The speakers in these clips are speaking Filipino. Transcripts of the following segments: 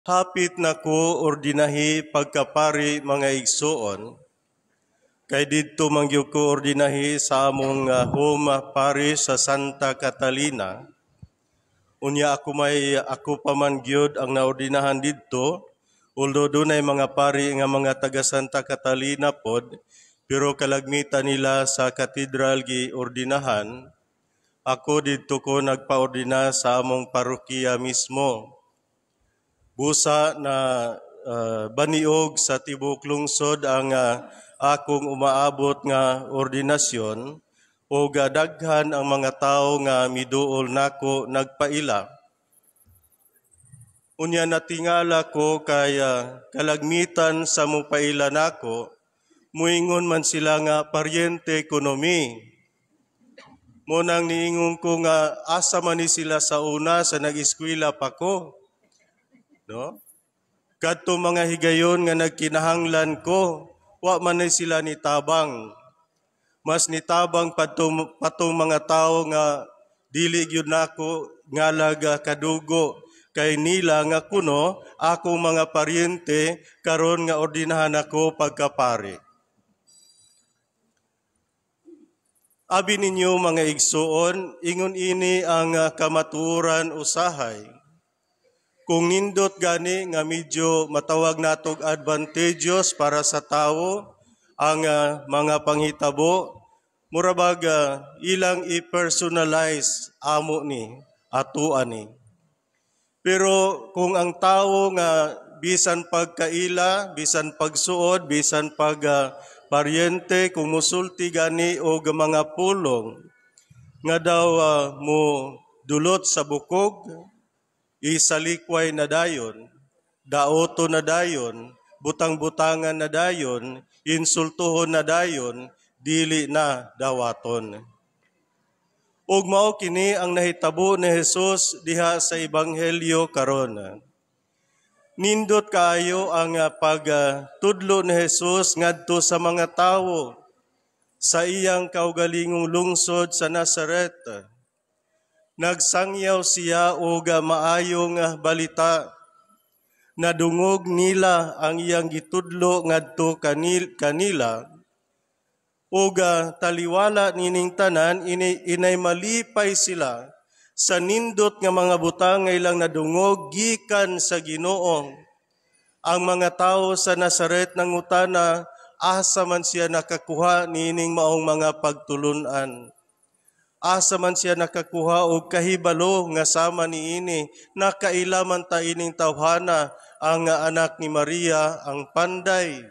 Hapit na ko ordinahi pagkapari mga igsoon, kay didto mangyo ko ordinahi sa among home parish sa Santa Catalina. Unya ako pa man gyud ang naordinahan didto, although dunay mga pari nga mga taga Santa Catalina pod, pero kalagmitan nila sa katedral gi ordinahan. Ako didto ko nagpaordina sa among parokya mismo. Busa na baniog sa tibok lungsod ang akong umaabot nga ordinasyon o daghan ang mga tao nga miduol nako nagpaila. Unya natingala ko kaya kalagmitan sa mupaila nako, muingon man sila nga paryente ekonomi. Munang niingon ko nga asa man ni sila sa una sa nag-eskwela pa ko. No? Kadto mga higayon nga nagkinahanglan ko, wa man ni sila nitabang. Mas nitabang patong mga tao nga dili gyud nako ngalaga kadugo kay nila nga kuno ako mga paryente karon nga ordinahan ako pagkapari. Abi ninyo mga igsoon, ingon ini ang kamatuoran usahay. Kung nindot gani nga medyo matawag natog advantageous para sa tao ang mga panghitabo, murabag ilang i-personalize amo ni, atuan ni. Pero kung ang tao nga bisan pagkaila, bisan pagsuod, bisan paryente, kung musulti gani o mga pulong, nga daw mo dulot sa bukog, isalikway na dayon, daoto na dayon, butang-butangan na dayon, insultuhon na dayon, dili na dawaton. Ug mao kini ang nahitabo ni Jesus diha sa ebanghelyo karon. Nindot kaayo ang pagtudlo ni Jesus ngadto sa mga tawo sa iyang kaugalingong lungsod sa Nazareth. Nagsangyaw siya og maayong balita. Nadungog nila ang iyang gitudlo ngadto kanila. Og taliwala nining tanan inay malipay sila sa nindot nga mga butang nga ilang nadungog gikan sa Ginoo. Ang mga tao sa Nazareth nangutana asa man siya nakakuha nining maong mga pagtulunan. Asa man siya nakakuha og kahibalo nga sama niini, nakailaman ta ining tawhana ang anak ni Maria ang panday.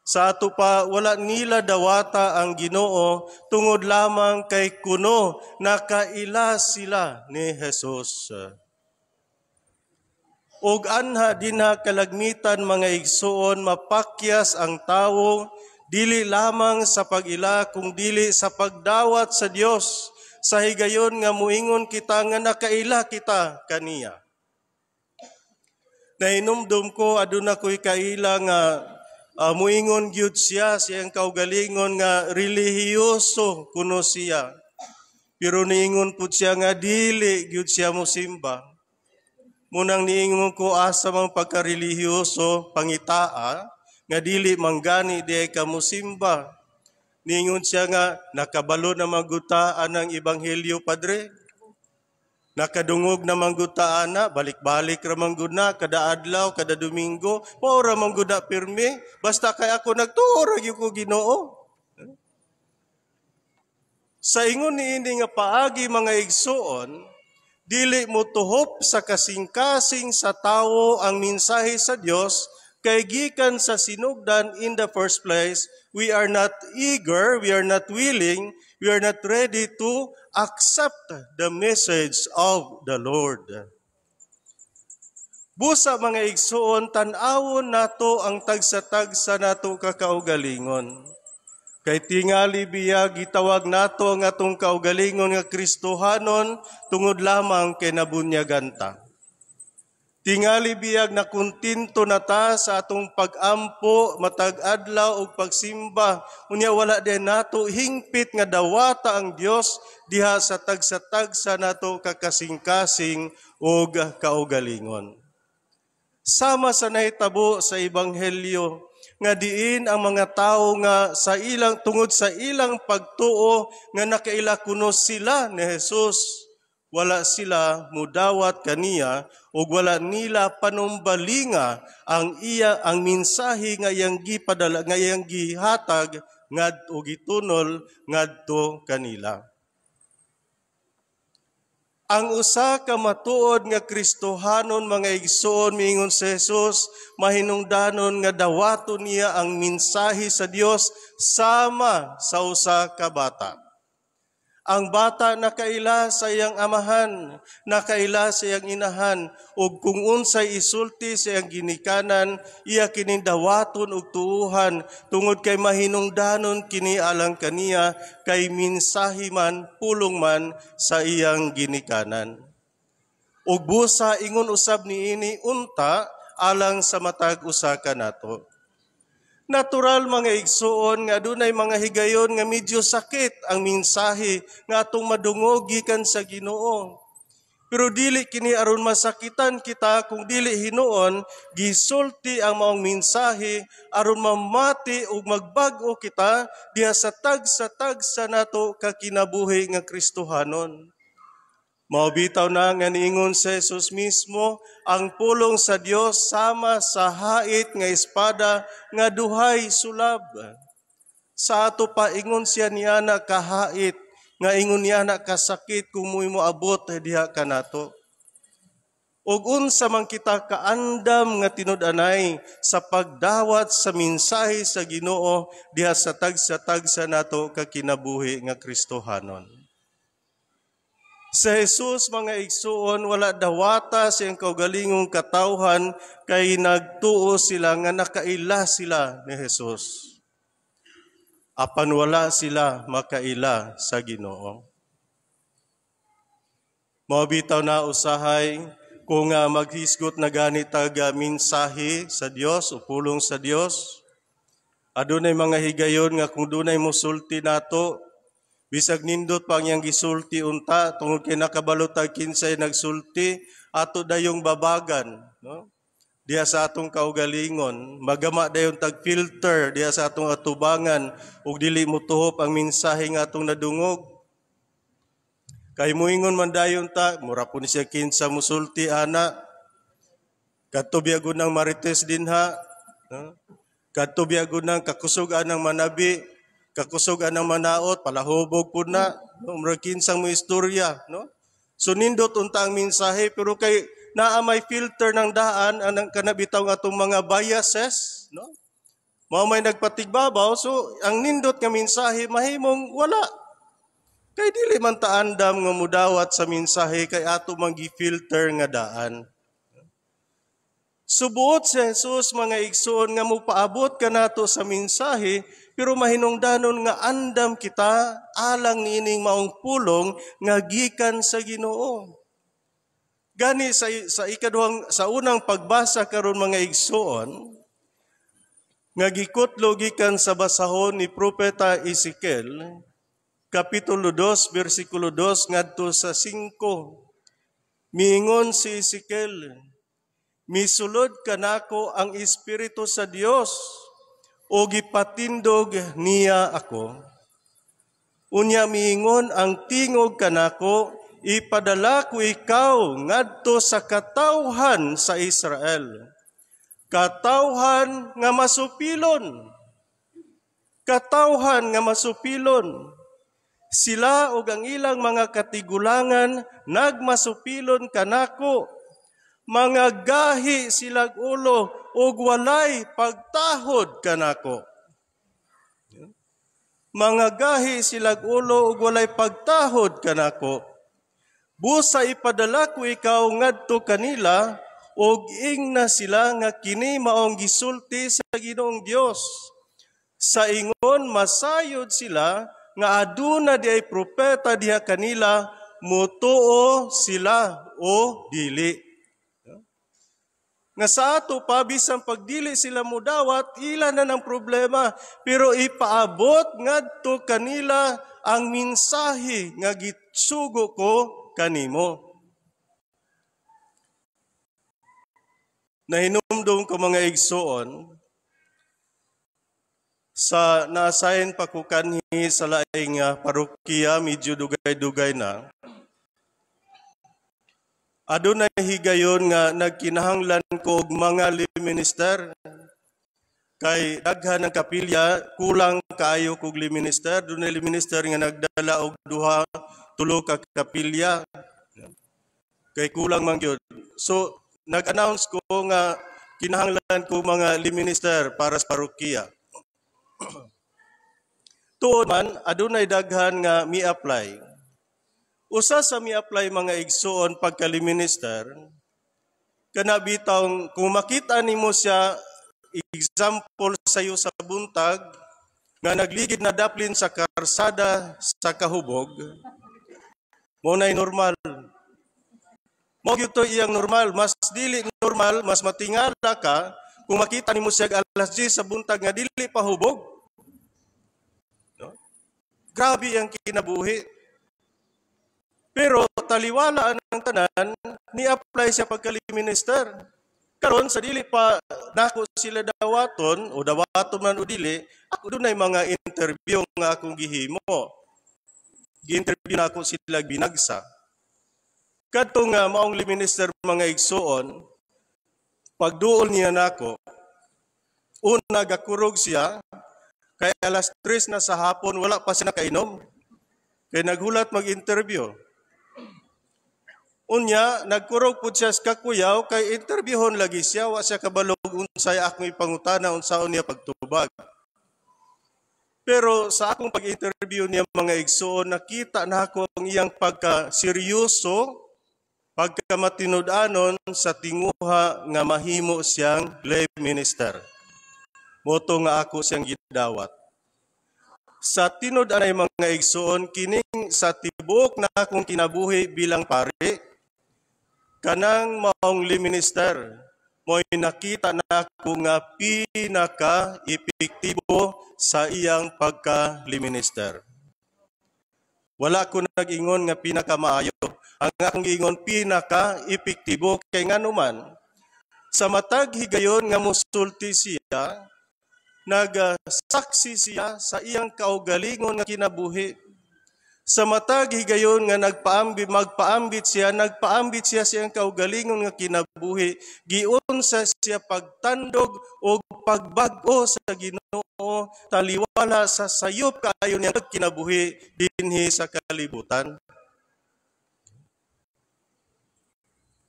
Sa ato pa wala nila dawata ang Ginoo tungod lamang kay kuno nakaila sila ni Jesus. Og anha dinha kalagmitan mga igsoon mapakyas ang tawo dili lamang sa pag-ila, kung dili sa pagdawat sa Dios, sa higayon nga muingon kita nga nakaila kita kaniya. Nainumdum ko, aduna ko'y kaila nga muingon gyud siya, siyang kaugalingon nga relihiyoso kuno siya. Pero niingon po siya nga dili gyud siya musimba. Munang niingon ko asa mang pagka-relihiyoso pangitaa, nga dili manggani di ay kamusimba. Ningon siya nga, nakabalo na magutaan ang ebanghelyo, Padre. Nakadungog na manggutaan na, balik-balik ramang guna, kada adlaw, kada Domingo, maura mangguna pirmi, basta kay ako nagtuorag yung ko Ginoo. Sa ingon niini nga paagi mga igsoon, dili mo tuhop sa kasing-kasing sa tao ang mensahe sa Dios, kay gikan sa sinugdan in the first place, we are not eager, we are not willing, we are not ready to accept the message of the Lord. Busa mga igsoon, tan-awon nato ang tagsa-tagsa nato kakaugalingon. Kay tingali biya gitawag nato ang atong kaugalingon nga Kristohanon tungod lamang kay nabunyaganta. Tingali biyag na kuntinto na ta sa atong pag-ampo, matag adlaw ug pagsimba. Unya wala din nato hingpit nga dawata ang Dios diha sa tagsa-tagsa nato kakasing-kasing ug kaugalingon. Sama sa nahitabo sa ebanghelyo nga diin ang mga tao nga sa ilang tungod sa ilang pagtuo nga nakaila kuno sila ni Jesus, wala sila mudawat kaniya ug wala nila panumbalinga ang mensahe nga iyang gipadala nga iyang gihatag ngadto gitunol ngadto kanila. Ang usa ka matuod nga Kristohanon mga igsoon miingon si Jesus, mahinungdanon nga dawaton niya ang mensahe sa Dios sama sa usa ka bata. Ang bata nakaila sa iyang amahan, nakaila sa iyang inahan, ug kung unsay isulti sa iyang ginikanan, iya kining dawaton ug tuuhan, tungod kay mahinungdanon kini alang kaniya, kay mensahe man, pulong man sa iyang ginikanan. Ug busa ingon usab niini unta alang sa matag usa ka nato. Natural mga igsoon nga adunay mga higayon nga medyo sakit ang mensahe nga atong madungog gikan sa Ginoo. Pero dili kini aron masakitan kita kung dili hinuon gisulti ang maong mensahe aron mamati ug magbag-o kita diha sa tagsa nato ka kinabuhi nga Kristohanon. Maubitaw na nga niingon sa Jesus mismo, ang pulong sa Dios sama sa hait nga espada nga duhay sulab. Sa ato pa ingon siya niya na kahait, nga ingon niya na kasakit kung mo abot diha kanato. Ug unsa man kita kaandam nga tinud-anay sa pagdawat sa mensahe sa Ginoo diha sa tagsa nato ka kinabuhi nga Kristohanon. Sa Jesus, mga igsuon, wala dawata sa iyang kaugalingong katawhan kay nagtuo sila nga nakaila sila ni Jesus. Apan wala sila makaila sa Ginoo. Maubitaw na usahay kung maghisgot na ganit mensahe sa Dios o pulong sa Dios. Adunay mga higayon nga kung dunay mosulti nato, bisag nindot pa ang gisulti unta, tungod kay nakabalotag kinsay nagsulti, ato dayong babagan, no? Diya sa atong kaugalingon, magama dayon tag-filter diya sa atong atubangan, ug dili mo tuhop ang mensahe nga atong nadungog. Kay muingon man dayon ta, mura po ni siya kinsa musulti ana, kadto biyagon ng marites dinha, no? Kadto biyagon ng kakusugan ng manabi, kakusugan ng manaot, palahubog po na, no? Kinsang mo istorya, no? So nindot unta ang mensahe, pero kay naa may filter ng daan, ang kanabitaw nga itong mga biases, no? May nagpatigbabaw, so ang nindot nga mensahe, mahimong wala. Kay dili man taandam nga mudawat sa mensahe, kay ato mang gi-filter nga daan. Subuot si Jesus, mga igsoon, nga mupaabot ka nato sa mensahe, pero mahinungdanon nga andam kita alang niining maong pulong nga gikan sa Ginoo. Gani sa unang pagbasa karon mga igsoon, nga gikutlo gikan sa basahon ni Propeta Ezekiel, Kapitulo 2, versikulo 2 ngadto sa 5. Miingon si Ezekiel, misulod kanako ang Espiritu sa Dios, o gipatindog niya ako. Unya miingon ang tingog kanako, ipadala ko ikaw ngadto sa katawhan sa Israel. Katawhan nga masupilon. Katawhan nga masupilon. Sila ug ang ilang mga katigulangan nagmasupilon kanako. Mga gahi silag ulo ug walay pagtahod kanako. Mga gahi silag ulo ug walay pagtahod kanako. Busa ipadala ko ikaw ngadto kanila ug ingna sila nga kini maong gisulti sa Ginoong Dios. Sa ingon masayod sila nga aduna di ay propeta diha kanila, mutuo sila o dili. Nga sa ato pa, bisang pagdili sila mudawat, ilan na ng problema. Pero ipaabot ngadto kanila ang mensahe nga gitsugo ko kanimo. na hinumdum ko mga igsoon sa naasayan pa ko kanhi sa laing parokya, medyo dugay-dugay na. Adunay higayon nga nagkinahanglan ko og mga liminister kay daghan ng kapilya, kulang kaayo kog liminister. Dunay liminister nga nagdala og 2-3 ka kapilya. Kay kulang man gyud. So nag-announce ko nga kinahanglan ko mga liminister para sa parokya. Tuod man, adunay daghan nga mi-apply. Usa sa mi-apply mga igsoon pagka-liminister, kana bitawng kung makita nimo siya, example sayo sa buntag, nga nagligid na daplin sa karsada sa kahubog, mo na'y normal. Mo gyud to iyang normal, mas dili normal, mas matingala ka, kung makita nimo siya alas 10 sa buntag nga dili pa hubog. Grabe ang kinabuhi. Pero taliwala ang tanan, ni-apply siya pagka-liminister. Karon sa dili pa nako sila dawaton, o dawaton man o dili, ako dunay mga interview nga akong gihimo. Gi-interview na ako sila binagsa. Kadto nga maong liminister mga igsoon, pagduol niya nako, una gakurog siya, kay alas 3 na sa hapon, wala pa siya nakainom. Kay naghulat mag-interview. Unya, nagkurog po siya sa kakuyaw, kay interviewon lagi siya, wa siya kabalog unsay akong ipangutana, unsaon niya pagtubag. Pero sa akong pag-interview niya mga igsoon, nakita na ako ang iyang pagka-seryoso, pagka-matinud-anon sa tinguha nga mahimo siyang lay minister. Moto nga ako siyang gidawat. Sa tinud anay mga igsoon, kining sa tibok na akong kinabuhi bilang pari, kanang maong liminister, mo'y nakita na ako nga pinaka-epektibo sa iyang pagka-liminister. Wala ko nag-ingon nga pinaka-maayo. Ang akong ingon pinaka-epektibo kay nga naman, sa matag higayon nga musulti siya, nagsaksi siya sa iyang kaugalingon nga kinabuhi. Sa matag higayon nga magpaambit siya sa iyang kaugalingon nga kinabuhi. Giunsa siya pagtandog o pagbag-o sa Ginoo, taliwala sa sayop kaayo niya kinabuhi dinhi sa kalibutan.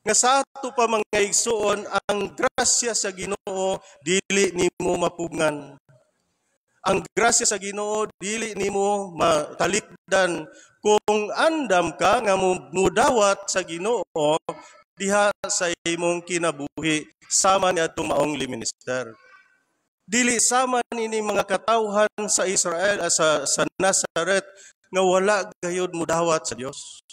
Nga sa ato pa mga igsoon, ang grasya sa Ginoo dili nimo mapugngan. Ang grasya sa Ginoo dili nimo matalikdan kung andam ka nga mudawat sa Ginoo diha sa imong kinabuhi sama ni atong maong liminister. Dili sama ini mga katawhan sa Israel sa Nazareth nga wala gayud mudawat sa Dios.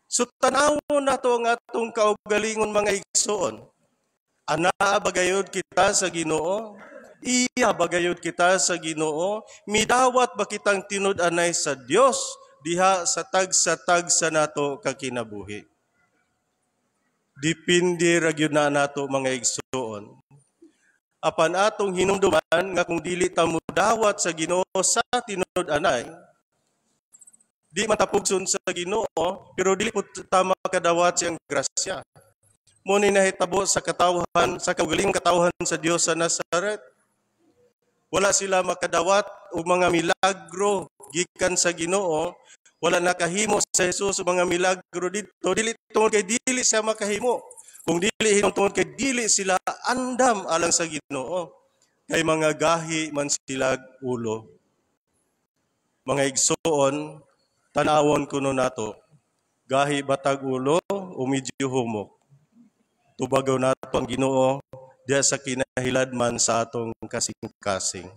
So tanawon nato ang atong kaugalingon mga igsoon. Anaa bagayod kita sa Ginoo? Iya bagayod kita sa Ginoo? Midawat ba kitang tinud-anay sa Dios diha sa tagsa nato kakinabuhi? Dipindi ra gyud na nato mga igsoon. Apan atong hinumduman nga kung dili ta mudawat sa Ginoo sa tinud-anay, di matapugson sa Ginoo, pero dili po tama kadawat siyang grasya. Muna nahitabo sa katawhan, sa kaugalingong katawhan sa Dios sa Nazareth. Wala sila makadawat o mga milagro gikan sa Ginoo. Wala nakahimo sa Jesus o mga milagro dito. Dili tungod kay dili siya makahimo. Kung dili tungod kay dili sila andam alang sa Ginoo. Kay mga gahi man sila ulo. Mga igsoon, tanawon kuno nato, gahi batag ulo o medyo humok. Tubagaw nato ang Ginoo diya sa kinahilad man sa atong kasing-kasing.